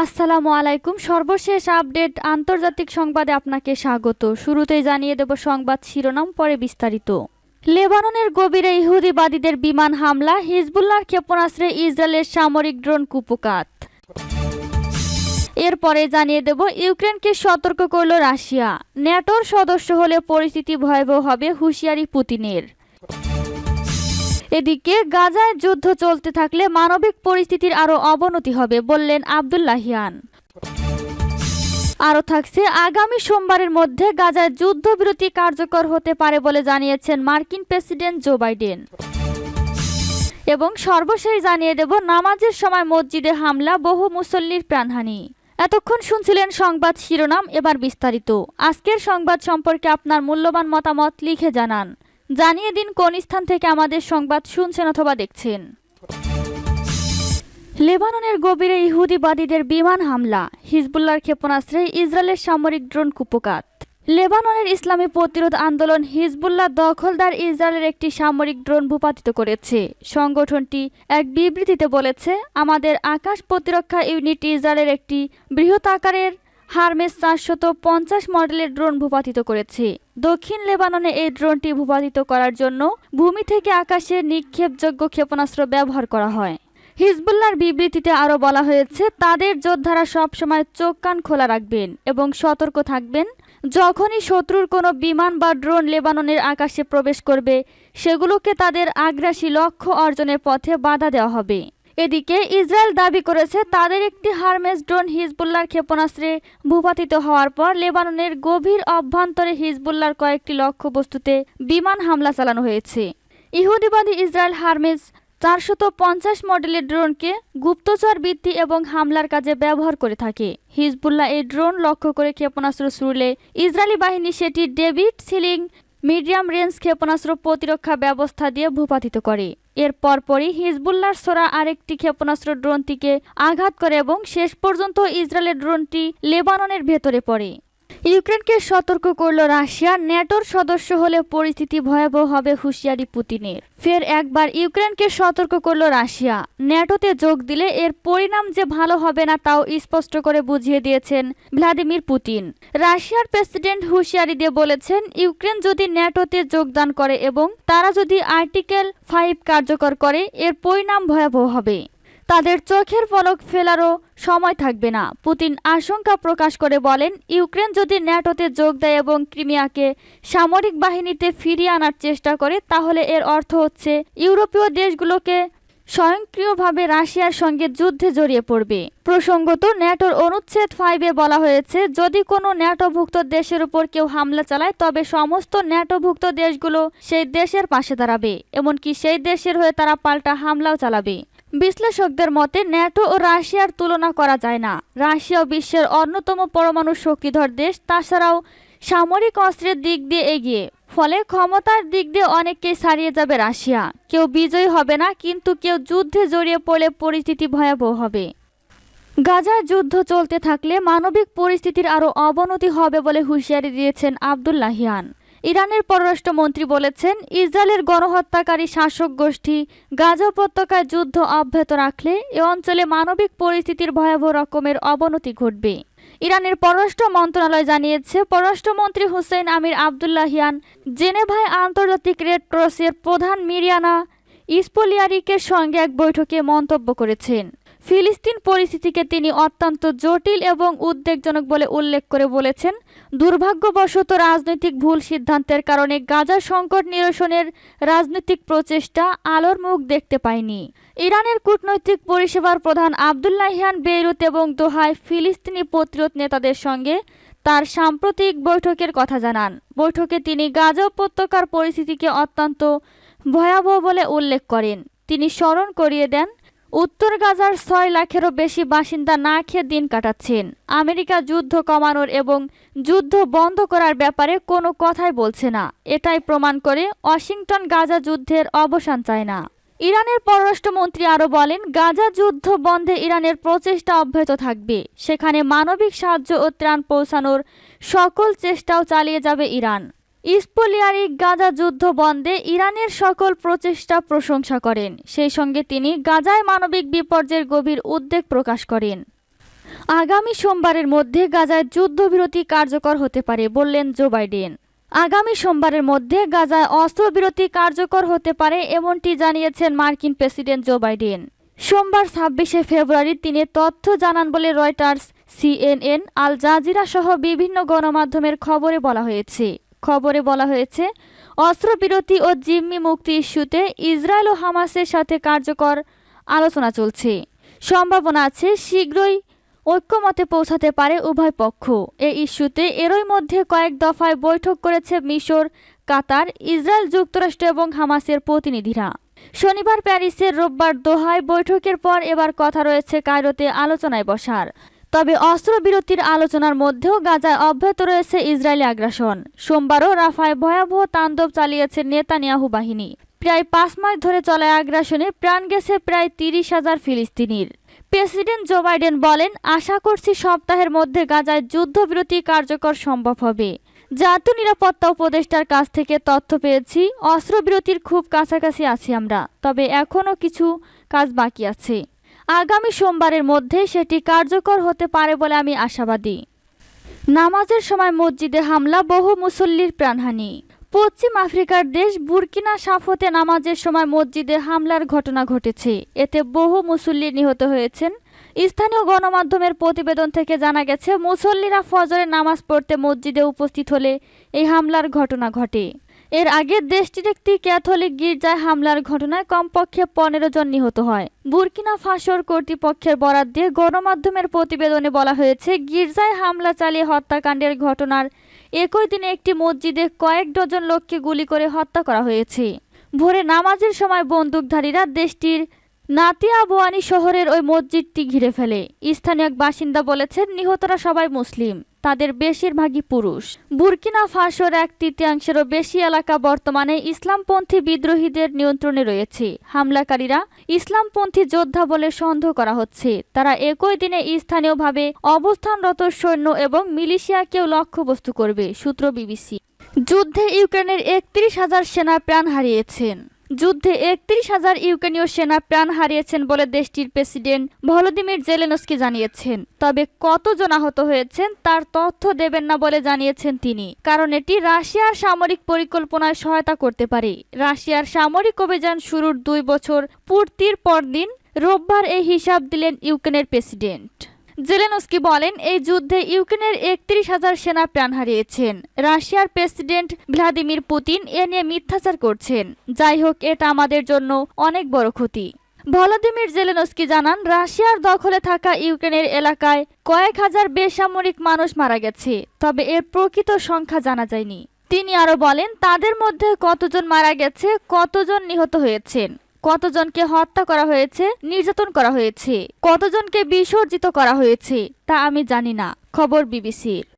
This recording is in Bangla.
আসসালামু আলাইকুম। সর্বশেষ আপডেট আন্তর্জাতিক সংবাদে আপনাকে স্বাগত। শুরুতেই জানিয়ে দেব সংবাদ শিরোনাম, পরে বিস্তারিত। লেবাননের গভীরে ইহুদিবাদীদের বিমান হামলা, হিজবুল্লাহর ক্ষেপণাস্ত্রে ইসরায়েলের সামরিক ড্রোন কুপকাত। এরপরে জানিয়ে দেব ইউক্রেনকে সতর্ক করল রাশিয়া, ন্যাটোর সদস্য হলে পরিস্থিতি ভয়াবহ হবে, হুঁশিয়ারি পুতিনের। এদিকে গাজায় যুদ্ধ চলতে থাকলে মানবিক পরিস্থিতির আরও অবনতি হবে বললেন আব্দুল্লাহিয়ান। আরও থাকছে, আগামী সোমবারের মধ্যে গাজায় যুদ্ধবিরতি কার্যকর হতে পারে বলে জানিয়েছেন মার্কিন প্রেসিডেন্ট জো বাইডেন। এবং সর্বশেষ জানিয়ে দেব নামাজের সময় মসজিদে হামলা, বহু মুসল্লির প্রাণহানি। এতক্ষণ শুনছিলেন সংবাদ শিরোনাম, এবার বিস্তারিত। আজকের সংবাদ সম্পর্কে আপনার মূল্যবান মতামত লিখে জানান। জানিয়ে দিন কোন স্থান থেকে আমাদের সংবাদ শুনছেন অথবা দেখছেন। লেবাননের গভীরে ইহুদিবাদীদের বিমান হামলা, হিজবুল্লাহর ক্ষেপণাস্ত্রে ইসরায়েলের সামরিক ড্রোন কুপকাত। লেবাননের ইসলামী প্রতিরোধ আন্দোলন হিজবুল্লাহ দখলদার ইসরায়েলের একটি সামরিক ড্রোন ভূপাতিত করেছে। সংগঠনটি এক বিবৃতিতে বলেছে, আমাদের আকাশ প্রতিরক্ষা ইউনিট ইসরায়েলের একটি বৃহৎ আকারের হারমেস 450 মডেলের ড্রোন ভূপাতিত করেছে। দক্ষিণ লেবাননে এই ড্রোনটি ভূপাতিত করার জন্য ভূমি থেকে আকাশে নিক্ষেপযোগ্য ক্ষেপণাস্ত্র ব্যবহার করা হয়। হিজবুল্লাহর বিবৃতিতে আরও বলা হয়েছে, তাদের যোদ্ধারা সবসময় চোখ কান খোলা রাখবেন এবং সতর্ক থাকবেন। যখনই শত্রুর কোনো বিমান বা ড্রোন লেবাননের আকাশে প্রবেশ করবে, সেগুলোকে তাদের আগ্রাসী লক্ষ্য অর্জনের পথে বাধা দেওয়া হবে। এদিকে ইসরায়েল দাবি করেছে, তাদের একটি হারমেস ড্রোন হিজবুল্লাহর ক্ষেপণাস্ত্রে ভূপাতিত হওয়ার পর লেবাননের গভীর অভ্যন্তরে হিজবুল্লাহর কয়েকটি লক্ষ্যবস্তুতে বিমান হামলা চালানো হয়েছে। ইহুদিবাদী ইসরায়েল হারমেস 450 মডেলের ড্রোনকে গুপ্তচর বৃত্তি এবং হামলার কাজে ব্যবহার করে থাকে। হিজবুল্লাহ এই ড্রোন লক্ষ্য করে ক্ষেপণাস্ত্র ছুড়লে ইসরায়েলি বাহিনী সেটি ডেভিড সিলিং মিডিয়াম রেঞ্জ ক্ষেপণাস্ত্র প্রতিরক্ষা ব্যবস্থা দিয়ে ভূপাতিত করে। এর পরপরই হিজবুল্লাহর ছোড়া আরেকটি ক্ষেপণাস্ত্র ড্রোনটিকে আঘাত করে এবং শেষ পর্যন্ত ইসরায়েলের ড্রোনটি লেবাননের ভেতরে পড়ে। ইউক্রেনকে সতর্ক করল রাশিয়া, ন্যাটোর সদস্য হলে পরিস্থিতি ভয়াবহ হবে, হুঁশিয়ারি পুতিনের। ফের একবার ইউক্রেনকে সতর্ক করল রাশিয়া, ন্যাটোতে যোগ দিলে এর পরিণাম যে ভালো হবে না তাও স্পষ্ট করে বুঝিয়ে দিয়েছেন ভ্লাদিমির পুতিন। রাশিয়ার প্রেসিডেন্ট হুঁশিয়ারি দিয়ে বলেছেন, ইউক্রেন যদি ন্যাটোতে যোগদান করে এবং তারা যদি আর্টিকেল 5 কার্যকর করে, এর পরিণাম ভয়াবহ হবে। তাদের চোখের পলক ফেলারও সময় থাকবে না। পুতিন আশঙ্কা প্রকাশ করে বলেন, ইউক্রেন যদি ন্যাটোতে যোগ দেয় এবং ক্রিমিয়াকে সামরিক বাহিনীতে ফিরিয়ে আনার চেষ্টা করে, তাহলে এর অর্থ হচ্ছে ইউরোপীয় দেশগুলোকে স্বয়ংক্রিয়ভাবে রাশিয়ার সঙ্গে যুদ্ধে জড়িয়ে পড়বে। প্রসঙ্গত, ন্যাটোর অনুচ্ছেদ 5-এ বলা হয়েছে, যদি কোনো ন্যাটোভুক্ত দেশের উপর কেউ হামলা চালায়, তবে সমস্ত ন্যাটোভুক্ত দেশগুলো সেই দেশের পাশে দাঁড়াবে, এমনকি সেই দেশের হয়ে তারা পাল্টা হামলাও চালাবে। বিশ্লেষকদের মতে ন্যাটো ও রাশিয়ার তুলনা করা যায় না। রাশিয়াও বিশ্বের অন্যতম পরমাণু শক্তিধর দেশ, তাছাড়াও সামরিক অস্ত্রের দিক দিয়ে এগিয়ে, ফলে ক্ষমতার দিক দিয়ে অনেককেই ছাড়িয়ে যাবে রাশিয়া। কেউ বিজয়ী হবে না, কিন্তু কেউ যুদ্ধে জড়িয়ে পড়লে পরিস্থিতি ভয়াবহ হবে। গাজায় যুদ্ধ চলতে থাকলে মানবিক পরিস্থিতির আরও অবনতি হবে বলে হুঁশিয়ারি দিয়েছেন আব্দুল্লাহিয়ান। ইরানের পররাষ্ট্রমন্ত্রী বলেছেন, ইসরায়েলের গণহত্যাকারী শাসক গোষ্ঠী গাজা উপত্যকায় যুদ্ধ অব্যাহত রাখলে এ অঞ্চলে মানবিক পরিস্থিতির ভয়াবহ রকমের অবনতি ঘটবে। ইরানের পররাষ্ট্র মন্ত্রণালয় জানিয়েছে, পররাষ্ট্রমন্ত্রী হুসেইন আমির আব্দুল্লাহিয়ান জেনেভায় আন্তর্জাতিক রেড ক্রসের প্রধান মিরিয়ানা ইসপোলিয়ারিকের সঙ্গে এক বৈঠকে মন্তব্য করেছেন। ফিলিস্তিন পরিস্থিতিকে তিনি অত্যন্ত জটিল এবং উদ্বেগজনক বলে উল্লেখ করে বলেছেন, দুর্ভাগ্যবশত রাজনৈতিক ভুল সিদ্ধান্তের কারণে গাজা সংকট নিরসনের রাজনৈতিক প্রচেষ্টা আলোর মুখ দেখতে পায়নি। ইরানের কূটনৈতিক পরিষেবার প্রধান আব্দুল্লাহিয়ান বেইরুত এবং দোহায় ফিলিস্তিনি প্রতিরোধ নেতাদের সঙ্গে তার সাম্প্রতিক বৈঠকের কথা জানান। বৈঠকে তিনি গাজা উপত্যকার পরিস্থিতিকে অত্যন্ত ভয়াবহ বলে উল্লেখ করেন। তিনি স্মরণ করিয়ে দেন, উত্তর গাজার 6 লাখেরও বেশি বাসিন্দা না খেয়ে দিন কাটাচ্ছেন। আমেরিকা যুদ্ধ কমানোর এবং যুদ্ধ বন্ধ করার ব্যাপারে কোনো কথাই বলছে না। এটাই প্রমাণ করে ওয়াশিংটন গাজা যুদ্ধের অবসান চায় না। ইরানের পররাষ্ট্রমন্ত্রী আরও বলেন, গাজা যুদ্ধ বন্ধে ইরানের প্রচেষ্টা অব্যাহত থাকবে। সেখানে মানবিক সাহায্য ও ত্রাণ পৌঁছানোর সকল চেষ্টাও চালিয়ে যাবে ইরান। ইসপোলিয়ারিক গাজা যুদ্ধ বন্ধে ইরানের সকল প্রচেষ্টা প্রশংসা করেন। সেই সঙ্গে তিনি গাজায় মানবিক বিপর্যয়ের গভীর উদ্বেগ প্রকাশ করেন। আগামী সোমবারের মধ্যে গাজায় যুদ্ধবিরতি কার্যকর হতে পারে বললেন জো বাইডেন। আগামী সোমবারের মধ্যে গাজায় অস্ত্রবিরতি কার্যকর হতে পারে এমনটি জানিয়েছেন মার্কিন প্রেসিডেন্ট জো বাইডেন। সোমবার ২৬শে ফেব্রুয়ারি তিনি তথ্য জানান বলে রয়টার্স, CNN, আল জাজিরা সহ বিভিন্ন গণমাধ্যমের খবরে বলা হয়েছে অস্ত্রবিরতি ও জিম্মি মুক্তি ইস্যুতে ইসরায়েল ও হামাসের সাথে কার্যকর আলোচনা চলছে। সম্ভাবনা আছে শীঘ্রই ঐক্যমতে পৌঁছাতে পারে উভয় পক্ষ। এই ইস্যুতে এরই মধ্যে কয়েক দফায় বৈঠক করেছে মিশর, কাতার, ইসরায়েল, যুক্তরাষ্ট্র এবং হামাসের প্রতিনিধিরা। শনিবার প্যারিসে, রোববার দোহায় বৈঠকের পর এবার কথা রয়েছে কায়রোতে আলোচনায় বসার। তবে অস্ত্রবিরতির আলোচনার মধ্যেও গাজায় অব্যাহত রয়েছে ইসরায়েলি আগ্রাসন। সোমবারও রাফায় ভয়াবহ তাণ্ডব চালিয়েছে নেতানিয়াহু বাহিনী। প্রায় ৫ মাস ধরে চলা আগ্রাসনে প্রাণ গেছে প্রায় ৩০,০০০ ফিলিস্তিনির। প্রেসিডেন্ট জো বাইডেন বলেন, আশা করছি সপ্তাহের মধ্যে গাজায় যুদ্ধবিরতি কার্যকর সম্ভব হবে। জাতীয় নিরাপত্তা উপদেষ্টার কাছ থেকে তথ্য পেয়েছি, অস্ত্রবিরতির খুব কাছাকাছি আছি আমরা, তবে এখনও কিছু কাজ বাকি আছে। আগামী সোমবারের মধ্যে সেটি কার্যকর হতে পারে বলে আমি আশাবাদী। নামাজের সময় মসজিদে হামলা, বহু মুসল্লির প্রাণহানি। পশ্চিম আফ্রিকার দেশ বুর্কিনা ফাসোতে নামাজের সময় মসজিদে হামলার ঘটনা ঘটেছে। এতে বহু মুসল্লি নিহত হয়েছেন। স্থানীয় গণমাধ্যমের প্রতিবেদন থেকে জানা গেছে, মুসল্লিরা ফজরের নামাজ পড়তে মসজিদে উপস্থিত হলে এই হামলার ঘটনা ঘটে। এর আগে দেশটির একটি ক্যাথলিক গির্জায় হামলার ঘটনায় কমপক্ষে ১৫ জন নিহত হয়। বুর্কিনা ফাসোর কর্তৃপক্ষের বরাত দিয়ে গণমাধ্যমের প্রতিবেদনে বলা হয়েছে, গির্জায় হামলা চালিয়ে হত্যাকাণ্ডের ঘটনার একই দিনে একটি মসজিদে কয়েক ডজন লোককে গুলি করে হত্যা করা হয়েছে। ভোরে নামাজের সময় বন্দুকধারীরা দেশটির নাতিয়াবোয়ানি শহরের ওই মসজিদটি ঘিরে ফেলে। স্থানীয় এক বাসিন্দা বলেছেন, নিহতরা সবাই মুসলিম, তাদের বেশিরভাগই পুরুষ। বুর্কিনা ফাসোর 1/3-এরও বেশি এলাকা বর্তমানে ইসলামপন্থী বিদ্রোহীদের নিয়ন্ত্রণে রয়েছে। হামলাকারীরা ইসলামপন্থী যোদ্ধা বলে সন্দেহ করা হচ্ছে। তারা একই দিনে স্থানীয়ভাবে অবস্থানরত সৈন্য এবং মিলিশিয়াকেও লক্ষ্যবস্তু করবে, সূত্র BBC। যুদ্ধে ইউক্রেনের ৩১,০০০ সেনা প্রাণ হারিয়েছেন। যুদ্ধে ৩১,০০০ ইউক্রেনীয় সেনা প্রাণ হারিয়েছেন বলে দেশটির প্রেসিডেন্ট ভলোদিমির জেলেনস্কি জানিয়েছেন। তবে কতজন আহত হয়েছেন তার তথ্য দেবেন না বলে জানিয়েছেন তিনি, কারণ এটি রাশিয়ার সামরিক পরিকল্পনায় সহায়তা করতে পারে। রাশিয়ার সামরিক অভিযান শুরুর 2 বছর পূর্তির পরদিন রোববার এই হিসাব দিলেন ইউক্রেনের প্রেসিডেন্ট। জেলেনস্কি বলেন, এই যুদ্ধে ইউক্রেনের ৩১,০০০ সেনা প্রাণ হারিয়েছেন। রাশিয়ার প্রেসিডেন্ট ভ্লাদিমির পুতিন এ নিয়ে মিথ্যাচার করছেন। যাই হোক, এটা আমাদের জন্য অনেক বড় ক্ষতি। ভলোদিমির জেলেনস্কি জানান, রাশিয়ার দখলে থাকা ইউক্রেনের এলাকায় কয়েক হাজার বেসামরিক মানুষ মারা গেছে, তবে এর প্রকৃত সংখ্যা জানা যায়নি। তিনি আরো বলেন, তাদের মধ্যে কতজন মারা গেছে, কতজন নিহত হয়েছেন, কতজনকে হত্যা করা হয়েছে, নির্যাতন করা হয়েছে, কতজনকে বিসর্জিত করা হয়েছে তা আমি জানি না। খবর BBCর।